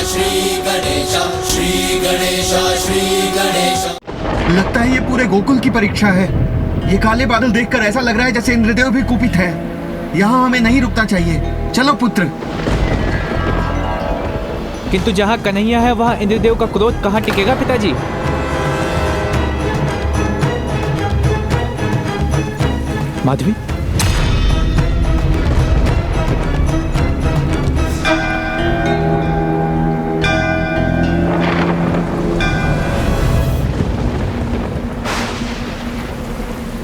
श्री गणेश, श्री गणेश, श्री गणेश। लगता है ये पूरे गोकुल की परीक्षा है। ये काले बादल देखकर ऐसा लग रहा है जैसे इंद्रदेव भी कुपित है। यहाँ हमें नहीं रुकना चाहिए। चलो पुत्र। किंतु जहाँ कन्हैया है वहाँ इंद्रदेव का क्रोध कहाँ टिकेगा पिताजी? माधवी,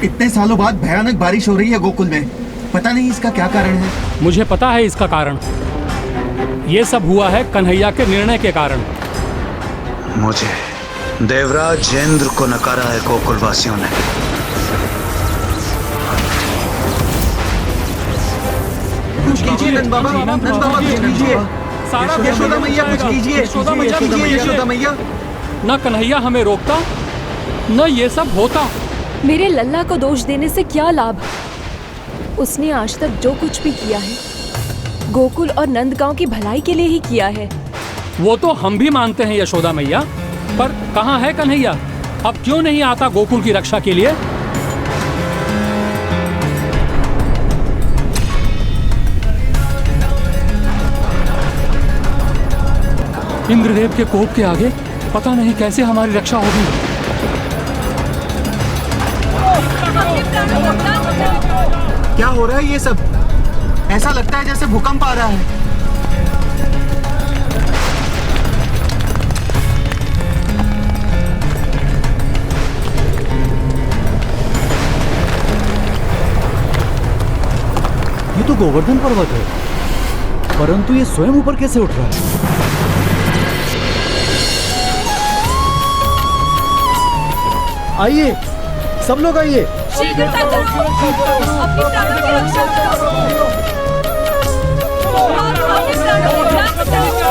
इतने सालों बाद भयानक बारिश हो रही है गोकुल में। पता नहीं इसका क्या कारण है। मुझे पता है इसका कारण। ये सब हुआ है कन्हैया के निर्णय के कारण। मुझे देवराज इंद्र को नकारा है गोकुल वासियों ने। कुछ कीजिए नंद बाबा, नंद बाबा कुछ कीजिए। यशोदा मैया कुछ कीजिए। यशोदा मैया। न कन्हैया हमें रोकता, न ये सब होता। मेरे लल्ला को दोष देने से क्या लाभ? उसने आज तक जो कुछ भी किया है गोकुल और नंदगांव की भलाई के लिए ही किया है। वो तो हम भी मानते हैं यशोदा मैया, पर कहाँ है कन्हैया? अब क्यों नहीं आता गोकुल की रक्षा के लिए? इंद्रदेव के कोप के आगे पता नहीं कैसे हमारी रक्षा होगी। क्या हो रहा है ये सब? ऐसा लगता है जैसे भूकंप आ रहा है। ये तो गोवर्धन पर्वत है, परंतु ये स्वयं ऊपर कैसे उठ रहा है? आइए, सब लोग आइए। शीघ्रता करो, अपनी प्राणों की रक्षा करो। अपने प्राणों की रक्षा करो।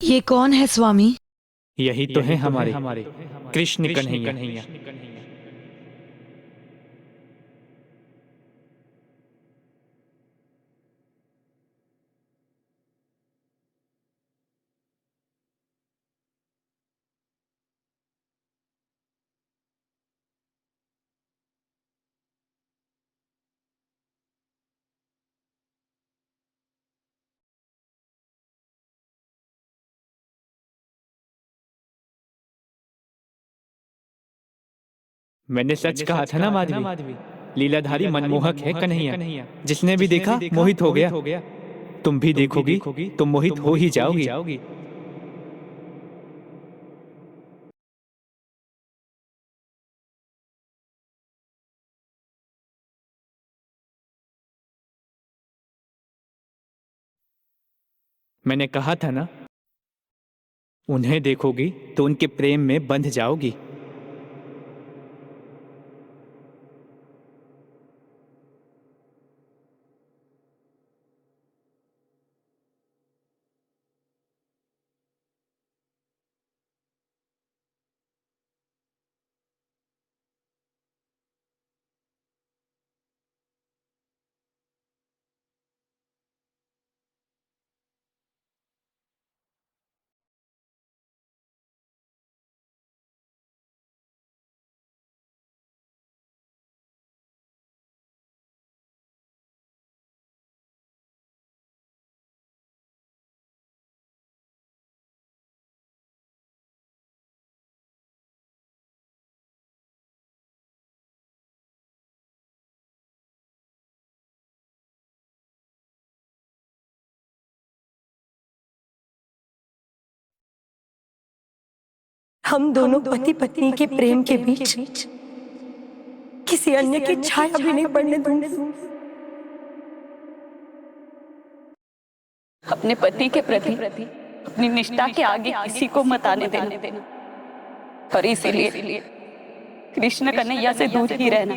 ये कौन है स्वामी? यही तो है हमारे कृष्ण कन्हैया। मैंने सच कहा था ना माधवी, लीलाधारी मनमोहक है कन्हैया। जिसने भी देखा मोहित हो गया। तुम भी देखोगी तो मोहित हो ही जाओगी। मैंने कहा था ना, उन्हें देखोगी तो उनके प्रेम में बंध जाओगी। हम दोनों पति पत्नी के प्रेम के बीच किसी अन्य की छाया भी नहीं पड़ने दूंगी। अपने पति के प्रति अपनी निष्ठा के आगे किसी को मत आने देना और इसीलिए कृष्ण कन्हैया से दूर ही रहना।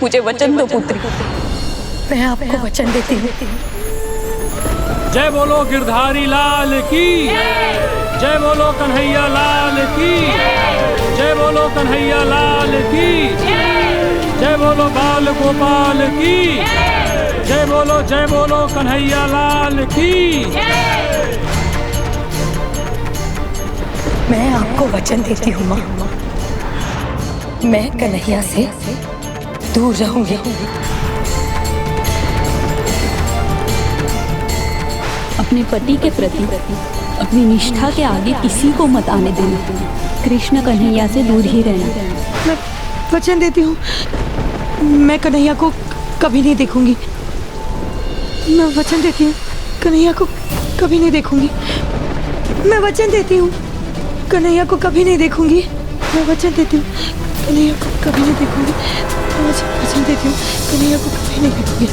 मुझे वचन दो पुत्री। मैं आपको वचन देती हूँ। जय बोलो गिरधारी लाल की, जय बोलो कन्हैया लाल की, जय बोलो कन्हैया लाल की, जय बोलो बाल गोपाल की, जय बोलो कन्हैया लाल की। मैं आपको वचन देती हूँ माँ, मैं कन्हैया से दूर रहूंगी। अपने पति के प्रति अपनी निष्ठा के आगे किसी को मत आने देना। कृष्ण कन्हैया से दूर ही रहना। मैं वचन देती हूँ, मैं कन्हैया को कभी नहीं देखूंगी। मैं वचन देती हूँ, कन्हैया को कभी नहीं देखूंगी। मैं वचन देती हूँ, कन्हैया को कभी नहीं देखूंगी। मैं वचन देती हूँ, कन्हैया को कभी नहीं देखूंगी। मैं वचन देती हूँ, कन्हैया को कभी नहीं देखूंगी।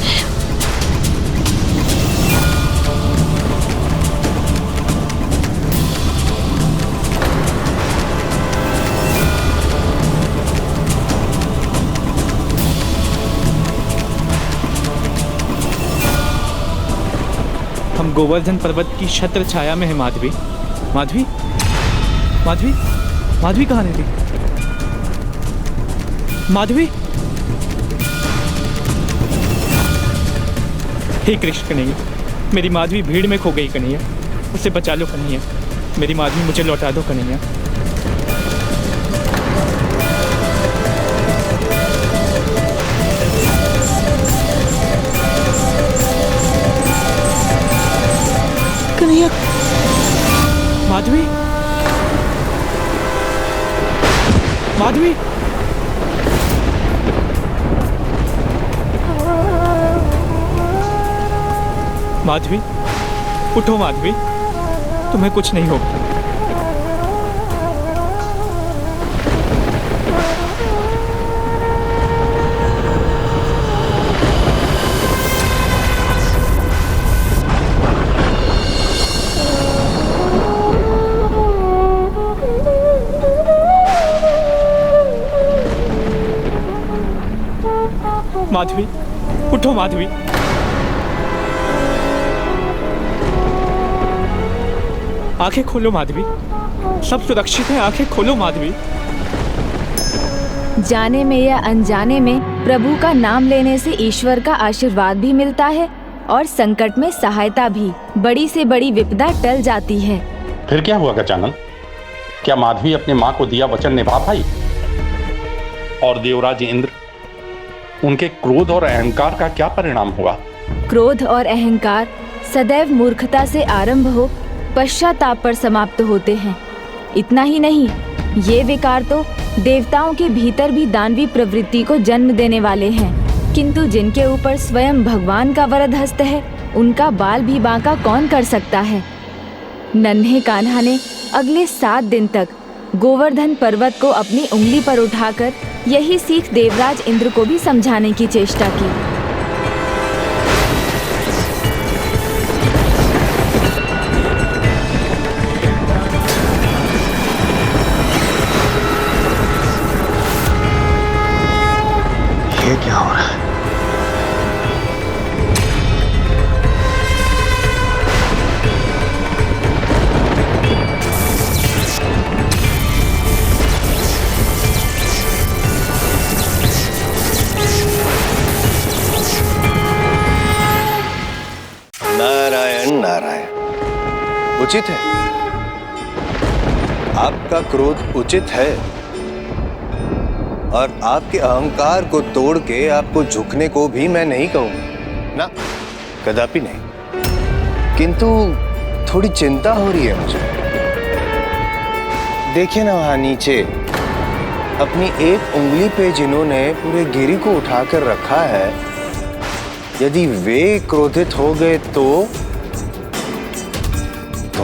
हम गोवर्धन पर्वत की छत्र छाया में है माधवी। माधवी माधवी माधवी कहाँ रहती? माधवी, हे कृष्ण कन्हैया, मेरी माधवी भीड़ में खो गई कन्हैया, उसे बचा लो कन्हैया। मेरी माधवी मुझे लौटा दो कन्हैया। कन्हैया, माधवी, माधवी, माधवी, उठो माधवी, तुम्हें कुछ नहीं होगा। माधवी, उठो माधवी। आंखें खोलो माधवी, सब सुरक्षित है, आंखें खोलो माधवी। जाने में या अनजाने में प्रभु का नाम लेने से ईश्वर का आशीर्वाद भी मिलता है और संकट में सहायता भी। बड़ी से बड़ी विपदा टल जाती है। फिर क्या हुआ गजानन? क्या माधवी अपने माँ को दिया वचन निभा पाई? और देवराज इंद्र, उनके क्रोध और अहंकार का क्या परिणाम हुआ? क्रोध और अहंकार सदैव मूर्खता से आरंभ हो पश्चाताप पर समाप्त होते हैं। इतना ही नहीं, ये विकार तो देवताओं के भीतर भी दानवी प्रवृत्ति को जन्म देने वाले हैं। किंतु जिनके ऊपर स्वयं भगवान का वरद हस्त है, उनका बाल भी बांका कौन कर सकता है। नन्हे कान्हा ने अगले 7 दिन तक गोवर्धन पर्वत को अपनी उंगली पर उठाकर यही सीख देवराज इंद्र को भी समझाने की चेष्टा की। ये क्या हो रहा है? नारायण नारायण। उचित है, आपका क्रोध उचित है और आपके अहंकार को तोड़ के आपको झुकने को भी मैं नहीं कहूंगा ना, कदापि नहीं। किंतु थोड़ी चिंता हो रही है मुझे। देखिए ना वहां नीचे अपनी एक उंगली पे जिन्होंने पूरे गिरी को उठाकर रखा है, यदि वे क्रोधित हो गए तो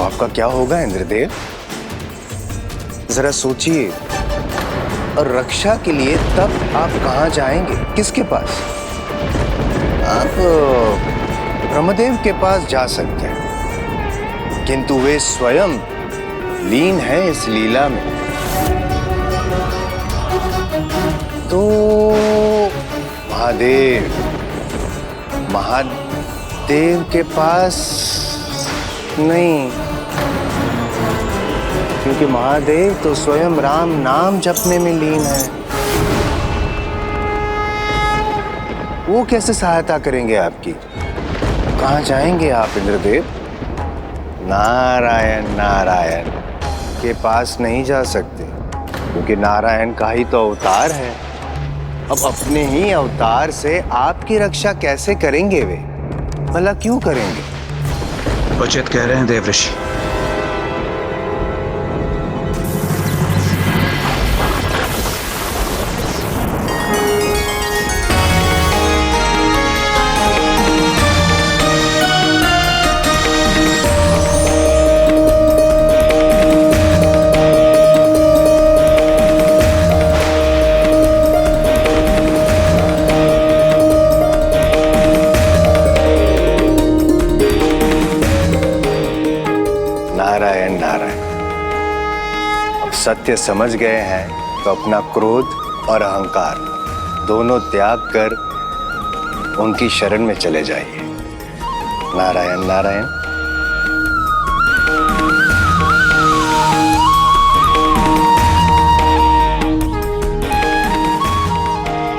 आपका क्या होगा इंद्रदेव? जरा सोचिए, और रक्षा के लिए तब आप कहाँ जाएंगे, किसके पास? आप ब्रह्मदेव के पास जा सकते हैं, किंतु वे स्वयं लीन है इस लीला में। तो महादेव के पास नहीं, क्योंकि महादेव तो स्वयं राम नाम जपने में लीन है। वो कैसे सहायता करेंगे आपकी? कहाँ जाएंगे आप इंद्रदेव? नारायण नारायण के पास नहीं जा सकते, क्योंकि नारायण का ही तो अवतार है। अब अपने ही अवतार से आपकी रक्षा कैसे करेंगे वे? भला क्यों करेंगे? उचित कह रहे हैं देवऋषि। सत्य समझ गए हैं तो अपना क्रोध और अहंकार दोनों त्याग कर उनकी शरण में चले जाइए। नारायण नारायण।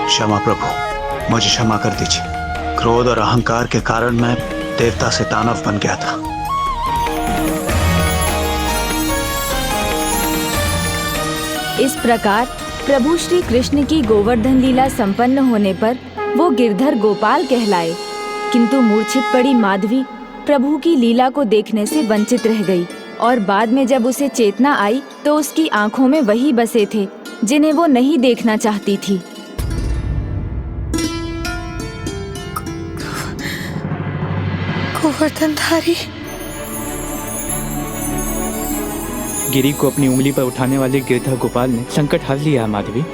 क्षमा प्रभु, मुझे क्षमा कर दीजिए। क्रोध और अहंकार के कारण मैं देवता से दानव बन गया था। इस प्रकार प्रभु श्री कृष्ण की गोवर्धन लीला संपन्न होने पर वो गिरधर गोपाल कहलाए, किंतु मूर्छित पड़ी माधवी प्रभु की लीला को देखने से वंचित रह गई और बाद में जब उसे चेतना आई तो उसकी आंखों में वही बसे थे जिन्हें वो नहीं देखना चाहती थी। गोवर्धनधारी गिरी को अपनी उंगली पर उठाने वाले गिरधर गोपाल ने संकट हर लिया माधवी।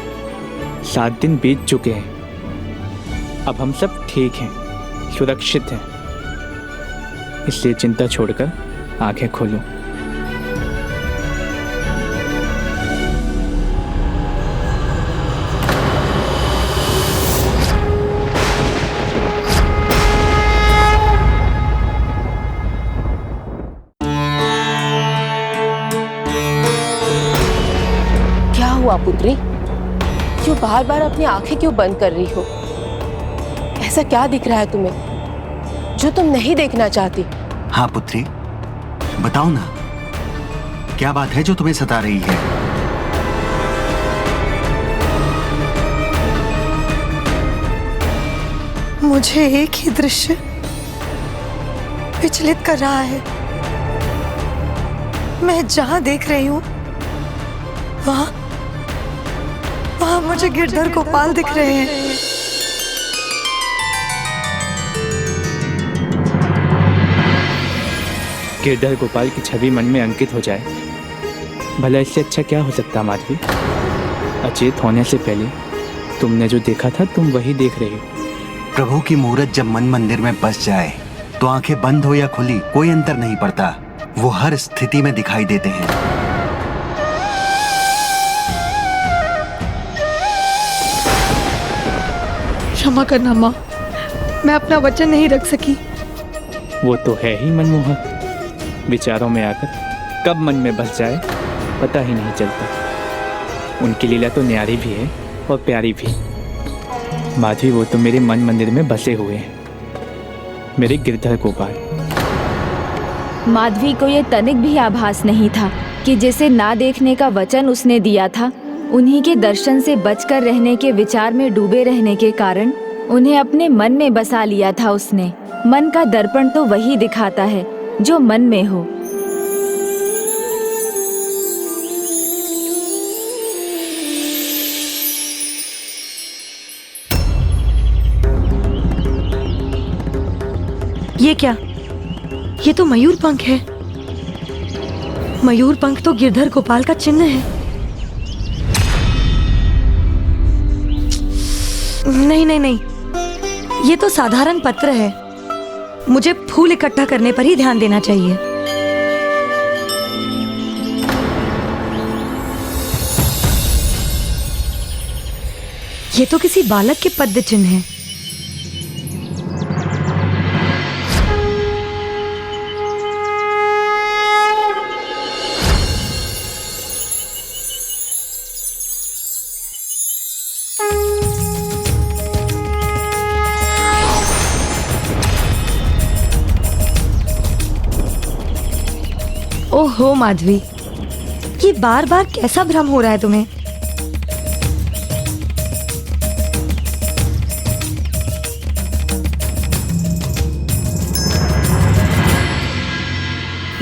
7 दिन बीत चुके हैं, अब हम सब ठीक हैं, सुरक्षित हैं, इसलिए चिंता छोड़कर आंखें खोलो। पुत्री, क्यों बार बार अपनी आंखें क्यों बंद कर रही हो? ऐसा क्या दिख रहा है तुम्हें जो तुम नहीं देखना चाहती? हाँ पुत्री, बताओ ना, क्या बात है जो तुम्हें सता रही है? मुझे एक ही दृश्य विचलित कर रहा है। मैं जहां देख रही हूं वहां मुझे गिरधर गोपाल दिख रहे हैं। गिरधर गोपाल की छवि मन में अंकित हो जाए, भला इससे अच्छा क्या हो सकता माधवी? अचेत होने से पहले तुमने जो देखा था तुम वही देख रही हो। प्रभु की मूरत जब मन मंदिर में बस जाए तो आंखें बंद हो या खुली कोई अंतर नहीं पड़ता, वो हर स्थिति में दिखाई देते हैं। क्षमा करना माँ, मैं अपना वचन नहीं रख सकी। वो तो है ही मनमोहक, विचारों में आकर कब मन में बस जाए पता ही नहीं चलता। उनकी लीला तो न्यारी भी है और प्यारी भी। माधवी, वो तो मेरे मन मंदिर में बसे हुए हैं, मेरे गिरधर गोपाल। माधवी को ये तनिक भी आभास नहीं था कि जिसे ना देखने का वचन उसने दिया था, उन्हीं के दर्शन से बचकर रहने के विचार में डूबे रहने के कारण उन्हें अपने मन में बसा लिया था उसने। मन का दर्पण तो वही दिखाता है जो मन में हो। ये क्या? ये तो मयूर पंख है। मयूर पंख तो गिरधर गोपाल का चिन्ह है। नहीं नहीं नहीं, ये तो साधारण पत्र है। मुझे फूल इकट्ठा करने पर ही ध्यान देना चाहिए। ये तो किसी बालक के पद्य चिन्ह है। ओहो माधवी, ये बार बार कैसा भ्रम हो रहा है तुम्हें?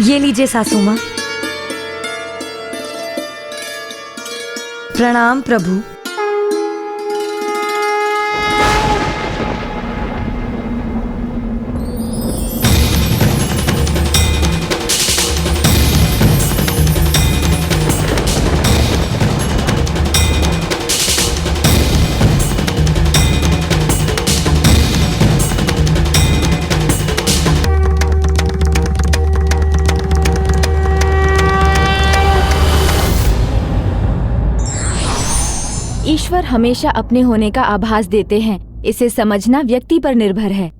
ये लीजिए सासू माँ। प्रणाम प्रभु। ईश्वर हमेशा अपने होने का आभास देते हैं, इसे समझना व्यक्ति पर निर्भर है।